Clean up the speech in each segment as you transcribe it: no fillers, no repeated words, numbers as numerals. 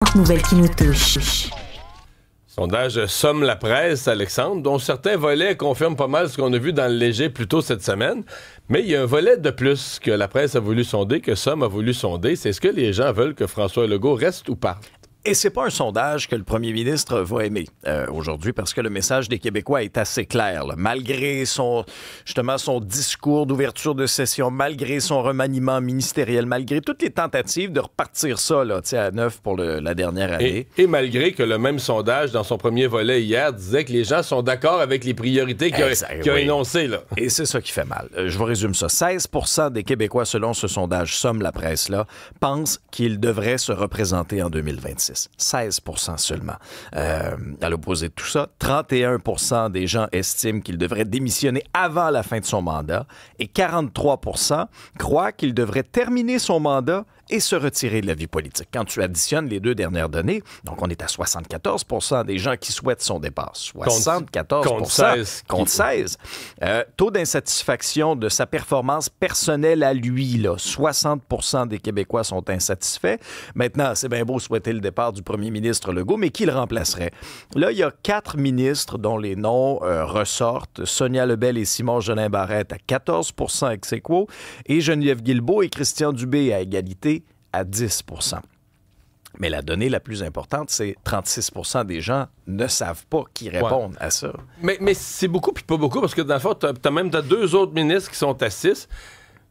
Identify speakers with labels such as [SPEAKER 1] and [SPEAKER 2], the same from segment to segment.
[SPEAKER 1] différentes nouvelles qui nous touchent.
[SPEAKER 2] Sondage Somme la presse, Alexandre, dont certains volets confirment pas mal ce qu'on a vu dans le léger plus tôt cette semaine. Mais il y a un volet de plus que la presse a voulu sonder, que Somme a voulu sonder. C'est est-ce que les gens veulent que François Legault reste ou parte?
[SPEAKER 3] Et c'est pas un sondage que le premier ministre va aimer aujourd'hui parce que le message des Québécois est assez clair. Là. Malgré son discours d'ouverture de session, malgré son remaniement ministériel, malgré toutes les tentatives de repartir ça là, à neuf pour la dernière année.
[SPEAKER 2] Et malgré que le même sondage, dans son premier volet hier, disait que les gens sont d'accord avec les priorités qu'il a énoncées. Là.
[SPEAKER 3] Et c'est ça qui fait mal. Je vous résume ça. 16% des Québécois, selon ce sondage Somme la presse-là, pensent qu'ils devraient se représenter en 2026. 16% seulement. À l'opposé de tout ça, 31% des gens estiment qu'il devrait démissionner avant la fin de son mandat et 43% croient qu'il devrait terminer son mandat et se retirer de la vie politique. Quand tu additionnes les deux dernières données, donc on est à 74% des gens qui souhaitent son départ. 74% contre 16. Taux d'insatisfaction de sa performance personnelle à lui, là, 60% des Québécois sont insatisfaits. Maintenant, c'est bien beau souhaiter le départ du premier ministre Legault, mais qui le remplacerait? Là, il y a 4 ministres dont les noms ressortent. Sonia Lebel et Simon Jolin Barrette à 14% ex aequo et Geneviève Guilbeault et Christian Dubé à égalité à 10%. Mais la donnée la plus importante, c'est 36% des gens ne savent pas qui répondent à ça.
[SPEAKER 2] Mais c'est beaucoup puis pas beaucoup, parce que dans le fond, t'as 2 autres ministres qui sont à 6.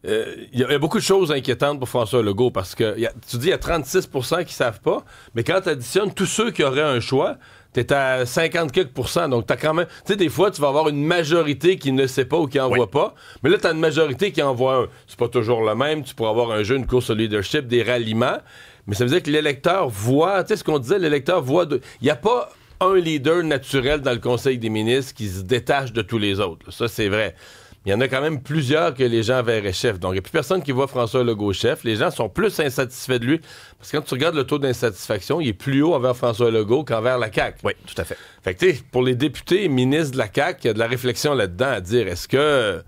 [SPEAKER 2] Il y a beaucoup de choses inquiétantes pour François Legault, parce que tu dis il y a 36% qui savent pas, mais quand tu additionnes tous ceux qui auraient un choix, t'es à 50 quelques %. Donc, t'as quand même... Tu sais, des fois, tu vas avoir une majorité qui ne sait pas ou qui envoie pas. Mais là, t'as une majorité qui envoie un. C'est pas toujours le même. Tu pourras avoir un jeu, une course au leadership, des ralliements. Mais ça veut dire que l'électeur voit... Tu sais, ce qu'on disait, l'électeur voit... Il n'y a pas un leader naturel dans le Conseil des ministres qui se détache de tous les autres. Ça, c'est vrai. Il y en a quand même plusieurs que les gens verraient chef. Donc, il n'y a plus personne qui voit François Legault chef. Les gens sont plus insatisfaits de lui. Parce que quand tu regardes le taux d'insatisfaction, il est plus haut envers François Legault qu'envers la CAQ.
[SPEAKER 3] Oui, tout à fait.
[SPEAKER 2] Fait que, tu sais, pour les députés et ministres de la CAQ, il y a de la réflexion là-dedans à dire, est-ce que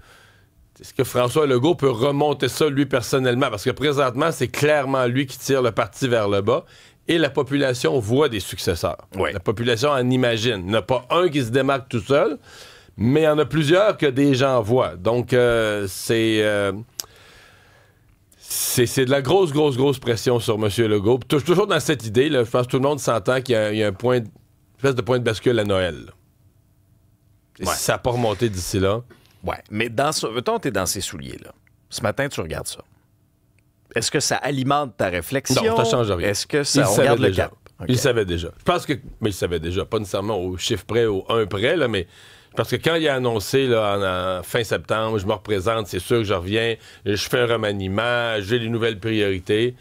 [SPEAKER 2] François Legault peut remonter ça, lui, personnellement? Parce que présentement, c'est clairement lui qui tire le parti vers le bas. Et la population voit des successeurs.
[SPEAKER 3] Oui. La
[SPEAKER 2] population en imagine. Il n'y en a pas un qui se démarque tout seul, mais il y en a plusieurs que des gens voient. Donc, c'est de la grosse pression sur M. Legault. Toujours dans cette idée, là, je pense que tout le monde s'entend qu'il y a un point, une espèce de point de bascule à Noël. Et si ça n'a pas remonté d'ici là.
[SPEAKER 3] Oui, mais mettons, t'es dans ces souliers-là. Ce matin, tu regardes ça. Est-ce que ça alimente ta réflexion?
[SPEAKER 2] Non, ça change rien.
[SPEAKER 3] Est-ce que ça... On regarde le cap.
[SPEAKER 2] Okay. Il savait déjà. Je pense que... Mais il savait déjà. Pas nécessairement au chiffre près, au 1 près, là, mais... Parce que quand il a annoncé là, en fin septembre, je me représente, c'est sûr que je reviens, je fais un remaniement, j'ai les nouvelles priorités,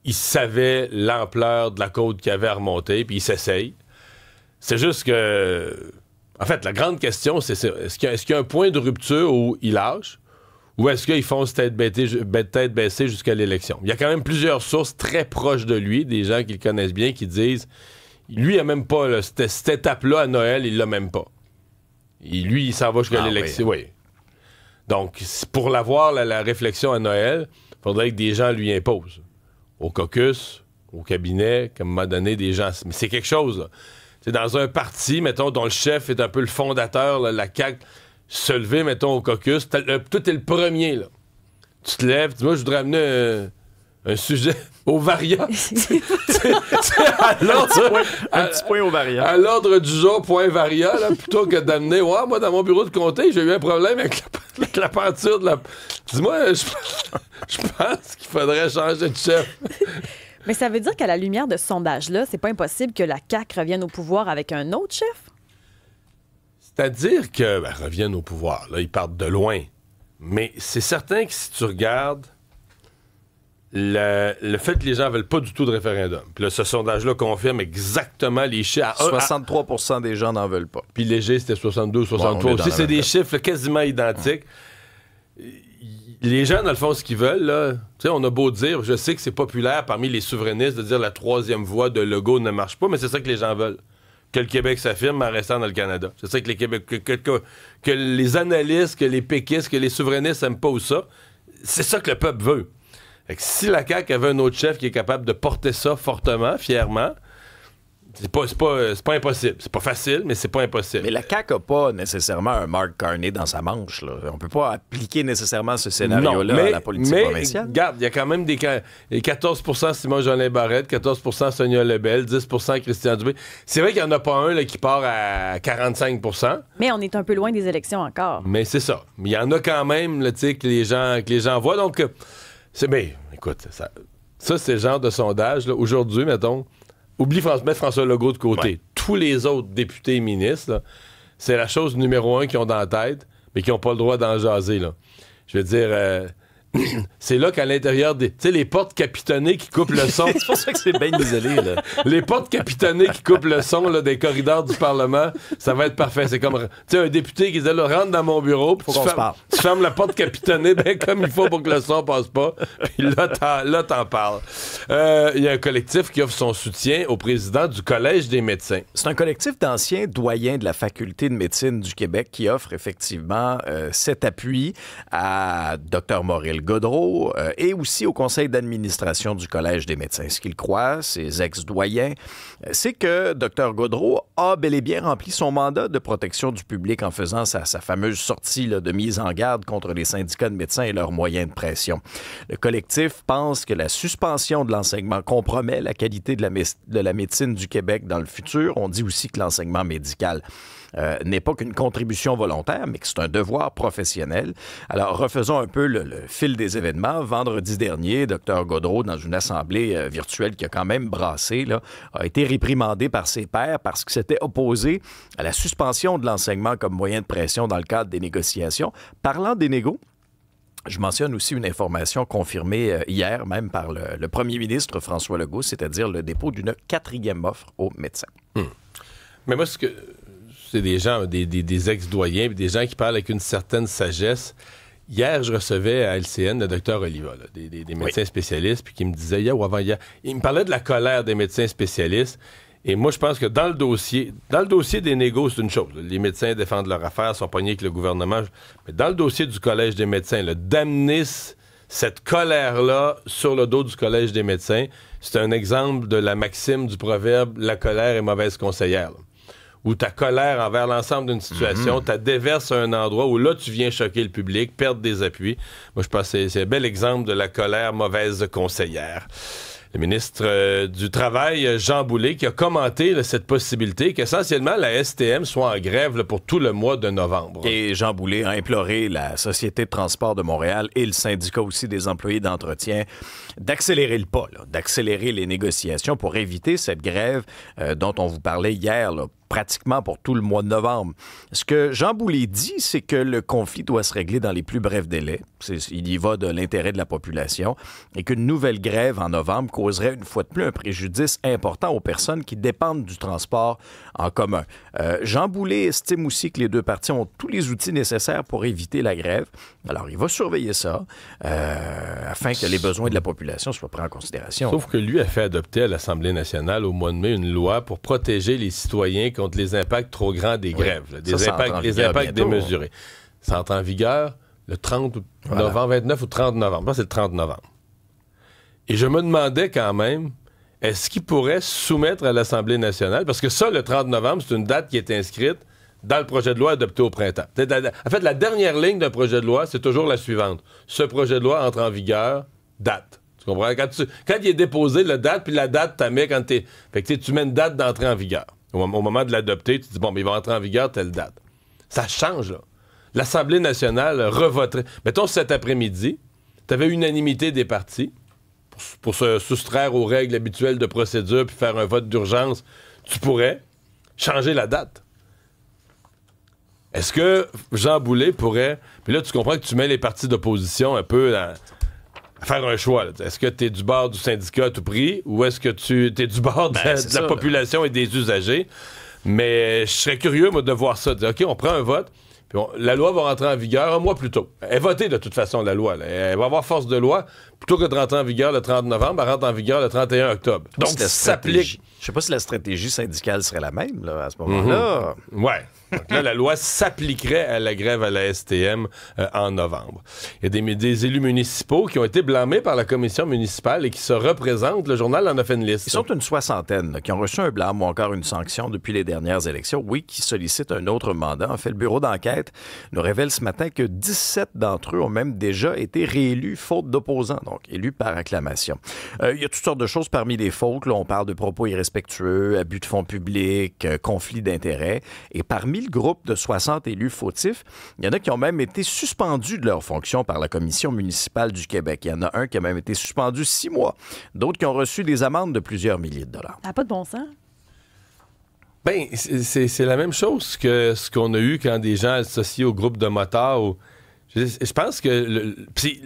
[SPEAKER 2] il savait l'ampleur de la côte qu'il avait à remonter, puis il s'essaye. C'est juste que... En fait, la grande question, c'est ça. Est-ce qu'il y a un point de rupture où il lâche, ou est-ce qu'ils font tête baissée jusqu'à l'élection? Il y a quand même plusieurs sources très proches de lui, des gens qui le connaissent bien, qui disent lui, il n'a même pas là, cette étape-là à Noël, il l'a même pas. Et lui, il s'en va jusqu'à l'élection. Oui. Donc, pour l'avoir, la réflexion à Noël, il faudrait que des gens lui imposent. Au caucus, au cabinet, qu'à un moment donné, des gens... Mais c'est quelque chose, là. C'est dans un parti, mettons, dont le chef est un peu le fondateur, là, la CAQ, se lever, mettons, au caucus. Toi, t'es le premier, là. Tu te lèves, tu dis, moi, je voudrais amener un sujet au variant. C'est à l'ordre,
[SPEAKER 3] un petit point au variant.
[SPEAKER 2] À l'ordre du jour, point variant, là, plutôt que d'amener, moi, dans mon bureau de comté, j'ai eu un problème avec la peinture de la... Dis-moi, je pense qu'il faudrait changer de chef.
[SPEAKER 4] Mais ça veut dire qu'à la lumière de ce sondage-là, c'est pas impossible que la CAQ revienne au pouvoir avec un autre chef?
[SPEAKER 2] C'est-à-dire que, reviennent au pouvoir, là, ils partent de loin. Mais c'est certain que si tu regardes le fait que les gens veulent pas du tout de référendum, puis là, ce sondage-là confirme exactement les chiffres.
[SPEAKER 3] 63% des gens n'en veulent pas.
[SPEAKER 2] Puis léger, c'était 62, 63 aussi. C'est des chiffres quasiment identiques. Les gens, dans le fond, ce qu'ils veulent, là, tu sais, on a beau dire, je sais que c'est populaire parmi les souverainistes de dire la troisième voie de Legault ne marche pas, mais c'est ça que les gens veulent. Que le Québec s'affirme en restant dans le Canada. C'est ça que les que les analystes, que les péquistes, que les souverainistes n'aiment pas ou ça. C'est ça que le peuple veut. Fait que si la CAQ avait un autre chef qui est capable de porter ça fortement, fièrement, c'est pas impossible. C'est pas facile, mais c'est pas impossible.
[SPEAKER 3] Mais la CAQ n'a pas nécessairement un Mark Carney dans sa manche. Là. On peut pas appliquer nécessairement ce scénario-là à la politique provinciale.
[SPEAKER 2] Regarde, il y a quand même des 14 Simon-Jolin Barrette, 14 Sonia Lebel, 10 Christian Dubé. C'est vrai qu'il n'y en a pas un là, qui part à 45 Mais
[SPEAKER 4] on est un peu loin des élections encore.
[SPEAKER 2] Mais c'est ça. Mais il y en a quand même là, que les gens voient. Donc, écoute, ça c'est le genre de sondage. Là, aujourd'hui, mettons, mettre François Legault de côté. Ouais. Tous les autres députés et ministres, là, c'est la chose numéro 1 qu'ils ont dans la tête, mais qui n'ont pas le droit d'en jaser. Là. Je veux dire, c'est là qu'à l'intérieur des... Tu sais, les portes capitonnées qui coupent le son...
[SPEAKER 3] C'est pour ça que c'est bien isolé, là.
[SPEAKER 2] Les portes capitonnées qui coupent le son là, des corridors du Parlement, ça va être parfait. C'est comme, tu sais, un député qui disait, là, rentre dans mon bureau, puis tu fermes la porte capitonnée bien comme il faut pour que le son passe pas, puis là, t'en parles. Il y a un collectif qui offre son soutien au président du Collège des médecins.
[SPEAKER 3] C'est un collectif d'anciens doyens de la Faculté de médecine du Québec qui offre effectivement cet appui à Dr Mauril Gaudreault et aussi au conseil d'administration du Collège des médecins. Ce qu'ils croient, ces ex-doyens, c'est que Dr Gaudreault a bel et bien rempli son mandat de protection du public en faisant sa fameuse sortie là, de mise en garde contre les syndicats de médecins et leurs moyens de pression. Le collectif pense que la suspension de l'enseignement compromet la qualité de la médecine du Québec dans le futur. On dit aussi que l'enseignement médical n'est pas qu'une contribution volontaire, mais que c'est un devoir professionnel. Alors, refaisons un peu le fil des événements. Vendredi dernier, Dr Gaudreault, dans une assemblée virtuelle qui a quand même brassé, là, a été réprimandé par ses pairs parce qu'il s'était opposé à la suspension de l'enseignement comme moyen de pression dans le cadre des négociations. Parlant des négos, je mentionne aussi une information confirmée hier même par le premier ministre François Legault, c'est-à-dire le dépôt d'une 4e offre aux médecins.
[SPEAKER 2] Mais moi, c'est des gens, des ex-doyens, des gens qui parlent avec une certaine sagesse. Hier, je recevais à LCN le docteur Oliva, là, des médecins spécialistes, puis qui me disait hier ou avant-hier, il me parlait de la colère des médecins spécialistes. Et moi, je pense que dans le dossier des négos, c'est une chose. Là, les médecins défendent leur affaire, sont pognés avec le gouvernement. Mais dans le dossier du Collège des médecins, là, d'amener cette colère-là sur le dos du Collège des médecins, c'est un exemple de la maxime du proverbe « la colère est mauvaise conseillère ». Où ta colère envers l'ensemble d'une situation, tu déverses à un endroit où là, tu viens choquer le public, perdre des appuis. Moi, je pense que c'est un bel exemple de la colère mauvaise conseillère. Le ministre du Travail, Jean Boulet, qui a commenté là, cette possibilité qu'essentiellement la STM soit en grève là, pour tout le mois de novembre.
[SPEAKER 3] Et Jean Boulet a imploré la Société de transport de Montréal et le syndicat aussi des employés d'entretien d'accélérer le pas, là, d'accélérer les négociations pour éviter cette grève dont on vous parlait hier, là, pratiquement pour tout le mois de novembre. Ce que Jean Boulet dit, c'est que le conflit doit se régler dans les plus brefs délais. Il y va de l'intérêt de la population et qu'une nouvelle grève en novembre causerait une fois de plus un préjudice important aux personnes qui dépendent du transport en commun. Jean Boulet estime aussi que les deux parties ont tous les outils nécessaires pour éviter la grève. Alors, il va surveiller ça afin que les besoins de la population soient pris en considération.
[SPEAKER 2] Sauf que lui a fait adopter à l'Assemblée nationale au mois de mai une loi pour protéger les citoyens contre les impacts trop grands des grèves, là, des impacts démesurés. Ça entre en vigueur le 30 novembre, 29 ou 30 novembre. C'est le 30 novembre. Et je me demandais quand même, est-ce qu'il pourrait soumettre à l'Assemblée nationale? Parce que ça, le 30 novembre, c'est une date qui est inscrite dans le projet de loi adopté au printemps. En fait, la dernière ligne d'un projet de loi, c'est toujours la suivante. Ce projet de loi entre en vigueur, date. Tu comprends? Quand il est déposé, la date, puis la date, tu mets quand t'es... Fait que tu mets une date d'entrée en vigueur. Au moment de l'adopter, tu dis, bon, mais il va entrer en vigueur telle date. Ça change, là. L'Assemblée nationale revoterait. Mettons, cet après-midi, tu avais unanimité des partis pour se soustraire aux règles habituelles de procédure puis faire un vote d'urgence. Tu pourrais changer la date. Est-ce que Jean Boulet pourrait... Puis là, tu comprends que tu mets les partis d'opposition un peu à faire un choix. Là. Est-ce que tu es du bord du syndicat à tout prix ou est-ce que tu es du bord de la population et des usagers? Mais je serais curieux, moi, de voir ça. De dire, OK, on prend un vote, puis la loi va rentrer en vigueur un mois plus tôt. Elle est votée, de toute façon, la loi. Là. Elle va avoir force de loi. Plutôt que de rentrer en vigueur le 30 novembre, elle rentre en vigueur le 31 octobre. Donc, ça s'applique.
[SPEAKER 3] Je sais pas si la stratégie syndicale serait la même là, à ce moment-là.
[SPEAKER 2] Ouais. Donc là, la loi s'appliquerait à la grève à la STM en novembre. Il y a des élus municipaux qui ont été blâmés par la commission municipale et qui se représentent. Le journal en a fait une liste.
[SPEAKER 3] Ils sont une soixantaine là, qui ont reçu un blâme ou encore une sanction depuis les dernières élections. Oui, qui sollicitent un autre mandat. En fait, le bureau d'enquête nous révèle ce matin que 17 d'entre eux ont même déjà été réélus faute d'opposants, donc élus par acclamation. Il y a toutes sortes de choses parmi les fautes. Là, on parle de propos irrespectueux, abus de fonds publics, conflits d'intérêts. Et parmi le groupe de 60 élus fautifs, il y en a qui ont même été suspendus de leur fonction par la Commission municipale du Québec. Il y en a un qui a même été suspendu 6 mois. D'autres qui ont reçu des amendes de plusieurs milliers de dollars.
[SPEAKER 4] Ça n'a pas de bon sens.
[SPEAKER 2] Ben, c'est la même chose que ce qu'on a eu quand des gens associés au groupe de motards. Je pense que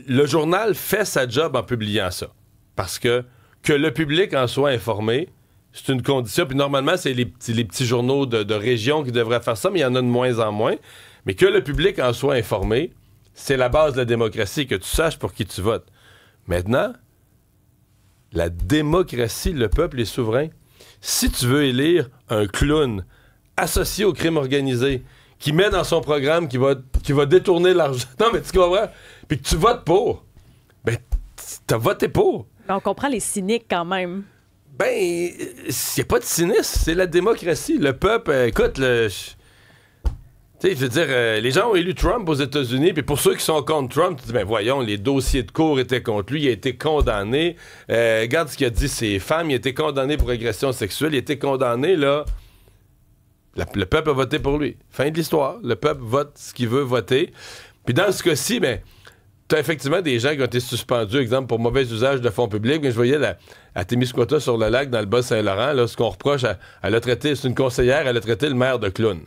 [SPEAKER 2] le journal fait sa job en publiant ça. Parce que le public en soit informé, c'est une condition. Puis normalement, c'est les petits journaux de région qui devraient faire ça, mais il y en a de moins en moins. Mais que le public en soit informé, c'est la base de la démocratie, que tu saches pour qui tu votes. Maintenant, la démocratie, le peuple est souverain. Si tu veux élire un clown associé au crime organisé, qui met dans son programme qui va détourner l'argent, non mais tu comprends, puis que tu votes pour, ben t'as voté pour.
[SPEAKER 4] Ben, on comprend les cyniques quand même.
[SPEAKER 2] Ben, il n'y a pas de cynisme, c'est la démocratie. Le peuple, écoute, tu sais, je veux dire, les gens ont élu Trump aux États-Unis, puis pour ceux qui sont contre Trump, tu dis, ben voyons, les dossiers de cour étaient contre lui, il a été condamné. Regarde ce qu'il a dit ses femmes, il a été condamné pour agression sexuelle, il a été condamné, là. Le peuple a voté pour lui. Fin de l'histoire. Le peuple vote ce qu'il veut voter. Puis dans ce cas-ci, ben, tu as effectivement des gens qui ont été suspendus, exemple, pour mauvais usage de fonds publics. Mais je voyais à Témiscouata sur le lac, dans le Bas-Saint-Laurent, là, ce qu'on reproche, elle a traité, c'est une conseillère, elle a traité le maire de clown.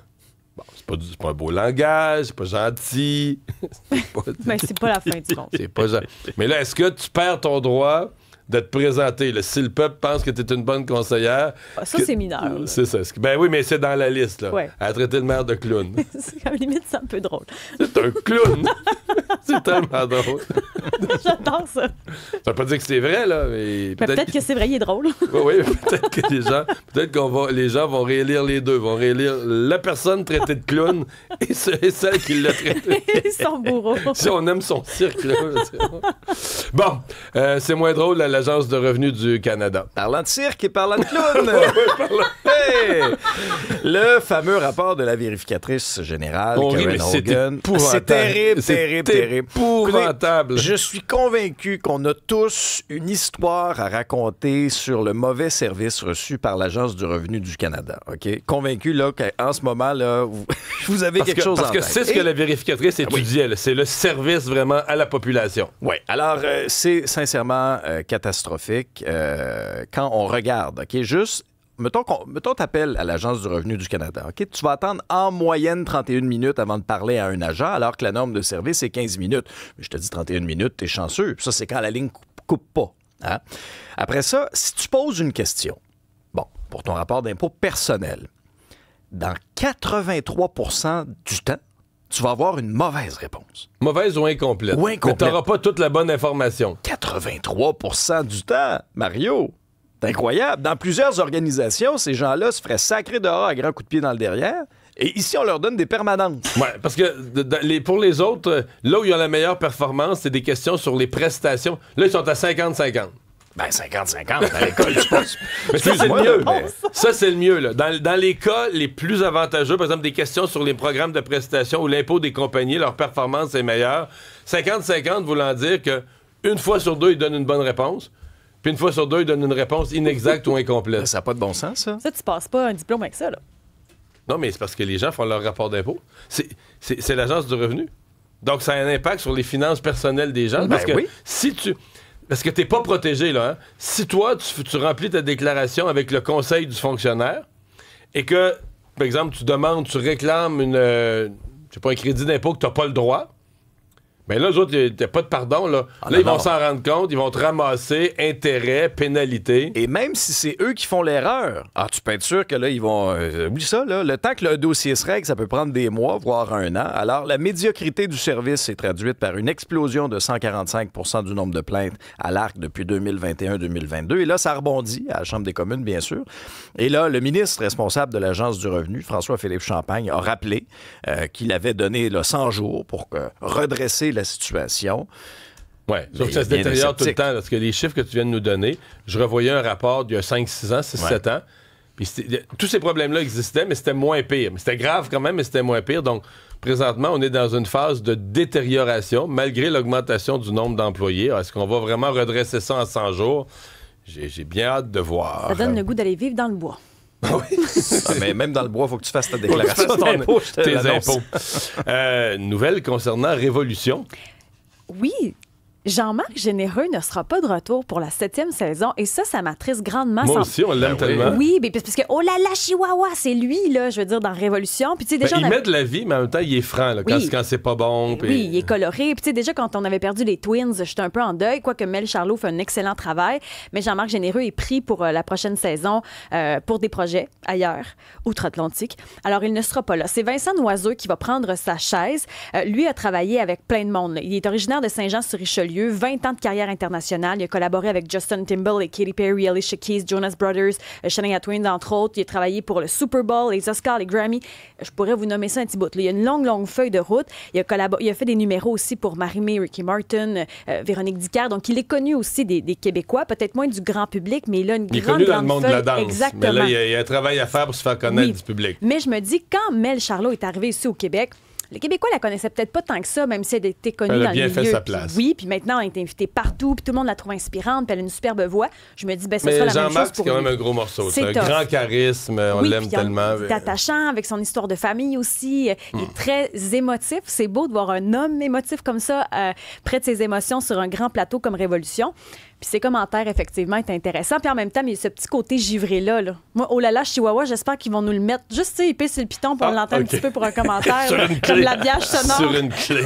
[SPEAKER 2] Bon, c'est pas un beau langage, c'est pas gentil.
[SPEAKER 4] Mais c'est pas la fin du monde.
[SPEAKER 2] C'est pas gentil. Mais là, est-ce que tu perds ton droit de te présenter? Là, si le peuple pense que tu es une bonne conseillère...
[SPEAKER 4] Ça, c'est mineur. Là.
[SPEAKER 2] C'est ça. Ben oui, mais c'est dans la liste. Là.
[SPEAKER 4] Ouais.
[SPEAKER 2] Elle a traité le maire de clown.
[SPEAKER 4] À la limite, c'est un peu drôle.
[SPEAKER 2] C'est un clown! C'est tellement drôle.
[SPEAKER 4] J'adore ça.
[SPEAKER 2] Ça veut pas dire que c'est vrai, là, mais
[SPEAKER 4] peut-être que c'est vrai, il est drôle.
[SPEAKER 2] Oui, peut-être que les gens vont réélire les deux, vont réélire la personne traitée de clown et celle qui l'a traité.
[SPEAKER 4] Son bourreau.
[SPEAKER 2] Si on aime son cirque, là. Bon, c'est moins drôle à l'Agence de revenus du Canada.
[SPEAKER 3] Parlant de cirque et parlant de clown! Hey! Le fameux rapport de la vérificatrice générale, Karen Hogan. C'est terrible, terrible.
[SPEAKER 2] Épouvantable.
[SPEAKER 3] Je suis convaincu qu'on a tous une histoire à raconter sur le mauvais service reçu par l'Agence du revenu du Canada. OK? Convaincu là, qu'en ce moment, là, vous avez quelque chose en tête.
[SPEAKER 2] Parce que c'est ce que la vérificatrice étudiait. Oui. C'est le service vraiment à la population.
[SPEAKER 3] Oui. Alors, c'est sincèrement catastrophique quand on regarde. OK? Juste... Mettons, t'appelles à l'Agence du revenu du Canada. OK? Tu vas attendre en moyenne 31 minutes avant de parler à un agent, alors que la norme de service est 15 minutes. Mais je te dis 31 minutes, t'es chanceux. Ça, c'est quand la ligne coupe pas. Hein? Après ça, si tu poses une question, bon, pour ton rapport d'impôt personnel, dans 83% du temps, tu vas avoir une mauvaise réponse.
[SPEAKER 2] Mauvaise ou incomplète. Mais tu n'auras pas toute la bonne information.
[SPEAKER 3] 83% du temps, Mario. C'est incroyable. Dans plusieurs organisations, ces gens-là se feraient sacrer dehors à grands coups de pied dans le derrière. Et ici, on leur donne des permanences.
[SPEAKER 2] Oui, parce que pour les autres, là où ils ont la meilleure performance, c'est des questions sur les prestations. Là, ils sont à 50-50.
[SPEAKER 3] Ben, 50-50 à l'école, je pense.
[SPEAKER 2] Mais ça, c'est le mieux. Ça, c'est le mieux. Là. Dans les cas les plus avantageux, par exemple, des questions sur les programmes de prestations ou l'impôt des compagnies, leur performance est meilleure. 50-50 voulant dire que une fois sur deux, ils donnent une bonne réponse. Puis une fois sur deux, ils donnent une réponse inexacte ou incomplète.
[SPEAKER 3] Ça n'a pas de bon sens, ça.
[SPEAKER 4] Ça, tu passes pas un diplôme avec ça, là.
[SPEAKER 2] Non, mais c'est parce que les gens font leur rapport d'impôt. C'est l'Agence du revenu. Donc, ça a un impact sur les finances personnelles des gens. Parce que si tu... Parce que t'es pas protégé, là. Hein? Si toi, tu remplis ta déclaration avec le conseil du fonctionnaire et que, par exemple, tu réclames un crédit d'impôt que t'as pas le droit, Mais là, eux autres, il n'y a pas de pardon. Là, ils vont s'en rendre compte, ils vont te ramasser intérêts, pénalités.
[SPEAKER 3] Et même si c'est eux qui font l'erreur, tu peux être sûr que là, ils vont... oublie ça, là. Le temps que le dossier se règle, ça peut prendre des mois, voire un an. Alors, la médiocrité du service est traduite par une explosion de 145 % du nombre de plaintes à l'ARC depuis 2021-2022. Et là, ça rebondit à la Chambre des communes, bien sûr. Et là, le ministre responsable de l'Agence du revenu, François-Philippe Champagne, a rappelé qu'il avait donné 100 jours pour redresser la situation.
[SPEAKER 2] Oui, sauf que ça se détériore tout le temps. Parce que les chiffres que tu viens de nous donner, je revoyais un rapport d'il y a 5-6 ans, 6-7 ans. Puis tous ces problèmes-là existaient, mais c'était moins pire. Mais c'était grave quand même, mais c'était moins pire. Donc, présentement, on est dans une phase de détérioration, malgré l'augmentation du nombre d'employés. Alors, est-ce qu'on va vraiment redresser ça en 100 jours? J'ai bien hâte de voir.
[SPEAKER 4] Ça donne le goût d'aller vivre dans le bois.
[SPEAKER 2] Oui.
[SPEAKER 3] Mais même dans le bois, il faut que tu fasses ta déclaration
[SPEAKER 2] tes impôts. Nouvelle concernant Révolution.
[SPEAKER 4] Oui. Jean-Marc Généreux ne sera pas de retour pour la 7e saison et ça m'attriste grandement.
[SPEAKER 2] Moi aussi, on l'aime tellement.
[SPEAKER 4] Oui, mais parce que, oh là là, Chihuahua, c'est lui, là, je veux dire, dans Révolution. Puis, tu sais, déjà,
[SPEAKER 2] il met de la vie, mais en même temps, il est franc, là, quand c'est pas bon. Puis...
[SPEAKER 4] Oui, il est coloré. Puis, tu sais, déjà, quand on avait perdu les Twins, j'étais un peu en deuil, quoique Mel Charlot fait un excellent travail. Mais Jean-Marc Généreux est pris pour la prochaine saison pour des projets ailleurs, outre-Atlantique. Alors, il ne sera pas là. C'est Vincent Noiseux qui va prendre sa chaise. Lui a travaillé avec plein de monde, là. Il est originaire de Saint-Jean-sur-Richelieu. 20 ans de carrière internationale. Il a collaboré avec Justin Timberlake, Katy Perry, Alicia Keys, Jonas Brothers, Shania Twain, entre autres. Il a travaillé pour le Super Bowl, les Oscars, les Grammy. Je pourrais vous nommer ça un petit bout. Là, il y a une longue feuille de route. Il a fait des numéros aussi pour Marie-Mé, Ricky Martin, Véronique Dicker. Donc, il est connu aussi des Québécois, peut-être moins du grand public, mais il a une grande feuille. Il est connu dans le monde de la danse.
[SPEAKER 2] Exactement. Mais là, il y a un travail à faire pour se faire connaître du public.
[SPEAKER 4] Mais je me dis, quand Mel Charlot est arrivé ici au Québec, les Québécois la connaissaient peut-être pas tant que ça, même si elle était connue dans le milieu. Elle a bien fait sa place. Oui, puis maintenant, elle est invitée partout, puis tout le monde la trouve inspirante, puis elle a une superbe voix. Je me dis, ce sera la même chose pour
[SPEAKER 2] Jean-Marc, c'est quand même un gros morceau. C'est un grand charisme, on l'aime tellement.
[SPEAKER 4] Il est attachant, avec son histoire de famille aussi. Il est très émotif. C'est beau de voir un homme émotif comme ça, près de ses émotions, sur un grand plateau comme Révolution. Puis ses commentaires, effectivement, est intéressant. Puis en même temps, il y a ce petit côté givré-là. Moi, oh là là, Chihuahua, j'espère qu'ils vont nous le mettre. Juste, tu sais, épée sur le piton pour l'entendre un petit peu pour un commentaire. Comme l'habillage sonore.
[SPEAKER 2] Sur une clé.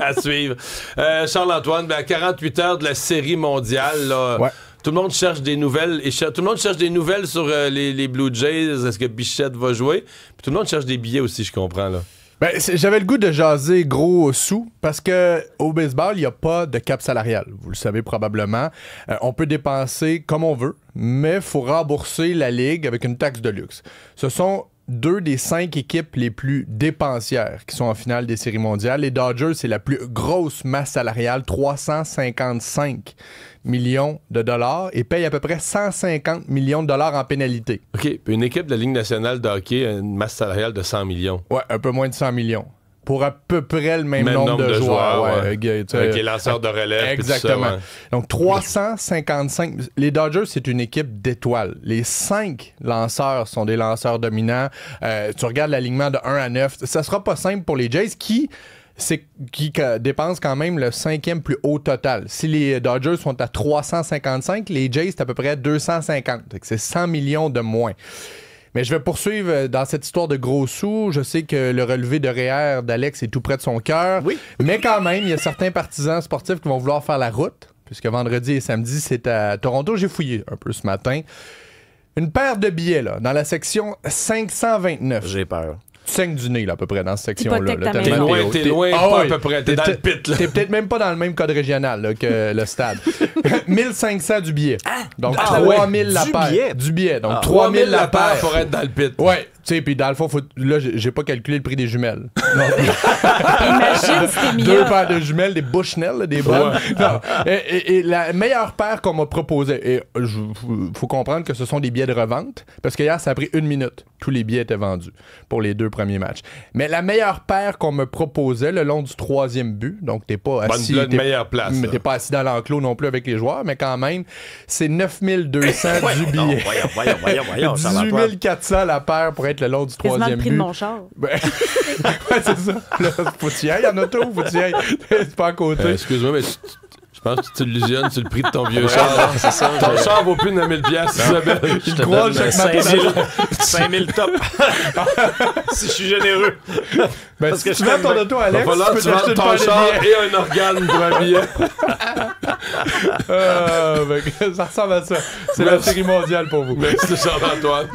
[SPEAKER 2] À suivre. Charles-Antoine, à 48 heures de la série mondiale, là, tout le monde cherche des nouvelles. Tout le monde cherche des nouvelles sur les Blue Jays. Est-ce que Bichette va jouer? Puis tout le monde cherche des billets aussi, je comprends, là.
[SPEAKER 5] Ben, j'avais le goût de jaser gros sous parce que au baseball, il n'y a pas de cap salarial. Vous le savez probablement. On peut dépenser comme on veut, mais il faut rembourser la ligue avec une taxe de luxe. Ce sont 2 des 5 équipes les plus dépensières qui sont en finale des séries mondiales. Les Dodgers, c'est la plus grosse masse salariale, 355 millions de dollars, et paye à peu près 150 millions de dollars en pénalité.
[SPEAKER 2] OK. Une équipe de la Ligue nationale de hockey a une masse salariale de 100 millions.
[SPEAKER 5] Ouais, un peu moins de 100 millions. Pour à peu près le même nombre de joueurs.
[SPEAKER 2] Avec les lanceurs de relève.
[SPEAKER 5] Exactement.
[SPEAKER 2] Tout ça,
[SPEAKER 5] Donc, 355. Les Dodgers, c'est une équipe d'étoiles. Les 5 lanceurs sont des lanceurs dominants. Tu regardes l'alignement de 1 à 9. Ça sera pas simple pour les Jays qui dépensent quand même le 5e plus haut total. Si les Dodgers sont à 355, les Jays, c'est à peu près 250. C'est 100 millions de moins. Mais je vais poursuivre dans cette histoire de gros sous. Je sais que le relevé de REER d'Alex est tout près de son cœur. Oui. Mais quand même, il y a certains partisans sportifs qui vont vouloir faire la route, puisque vendredi et samedi, c'est à Toronto. J'ai fouillé un peu ce matin. Une paire de billets, là, dans la section 529.
[SPEAKER 3] J'ai peur.
[SPEAKER 5] Tu saignes du nez, là, à peu près, dans cette section-là.
[SPEAKER 2] T'es loin, pas à peu près. T'es dans le pit, là.
[SPEAKER 5] T'es peut-être même pas dans le même code régional là, que le stade. 1500 du billet. Donc, 3000 la paire. Du billet. Donc, 3000 la paire.
[SPEAKER 2] Pour être dans le pit.
[SPEAKER 5] Ouais. Tu sais, puis dans le fond, là, j'ai pas calculé le prix des jumelles.
[SPEAKER 4] Imagine, c'était
[SPEAKER 5] 2 paires de jumelles, des Bushnell, des bonnes. Non. Et la meilleure paire qu'on m'a proposée, et faut comprendre que ce sont des billets de revente, parce que hier, ça a pris 1 minute. Tous les billets étaient vendus pour les 2 premiers matchs. Mais la meilleure paire qu'on me proposait le long du 3e but, donc t'es pas assis...
[SPEAKER 2] meilleure place.
[SPEAKER 5] Mais t'es pas assis dans l'enclos non plus avec les joueurs, mais quand même, c'est 9200 du billet.
[SPEAKER 3] Voyons,
[SPEAKER 5] 18 400 la paire pour être le long du 3e but.
[SPEAKER 4] Quasiment le prix de mon char.
[SPEAKER 5] Ouais, c'est ça. Là, faut-tu y aller en auto, faut-tu y aller. C'est pas à côté.
[SPEAKER 2] Excuse-moi, mais Je pense que tu t'illusionnes sur le prix de ton vieux char.
[SPEAKER 3] C'est ça.
[SPEAKER 2] Ton char vaut plus de 9 000 $, Isabelle.
[SPEAKER 3] Je te
[SPEAKER 5] crois
[SPEAKER 3] donne
[SPEAKER 5] chaque matin.
[SPEAKER 3] 5 000 top. Si je suis généreux.
[SPEAKER 5] Ben,
[SPEAKER 3] Parce
[SPEAKER 5] si
[SPEAKER 3] que
[SPEAKER 5] tu
[SPEAKER 3] je
[SPEAKER 5] vends ton
[SPEAKER 3] t'aime
[SPEAKER 5] auto,
[SPEAKER 2] Il va
[SPEAKER 5] Alex,
[SPEAKER 2] falloir
[SPEAKER 5] tu
[SPEAKER 2] que
[SPEAKER 5] peux
[SPEAKER 2] tu
[SPEAKER 5] t'acheter
[SPEAKER 2] vendes
[SPEAKER 5] une
[SPEAKER 2] ton
[SPEAKER 5] paire
[SPEAKER 2] char
[SPEAKER 5] de billets.
[SPEAKER 2] et un organe pour un billet.
[SPEAKER 5] Ça ressemble à ça. C'est la
[SPEAKER 2] Merci.
[SPEAKER 5] série mondiale pour vous.
[SPEAKER 2] Merci, Jean-Antoine.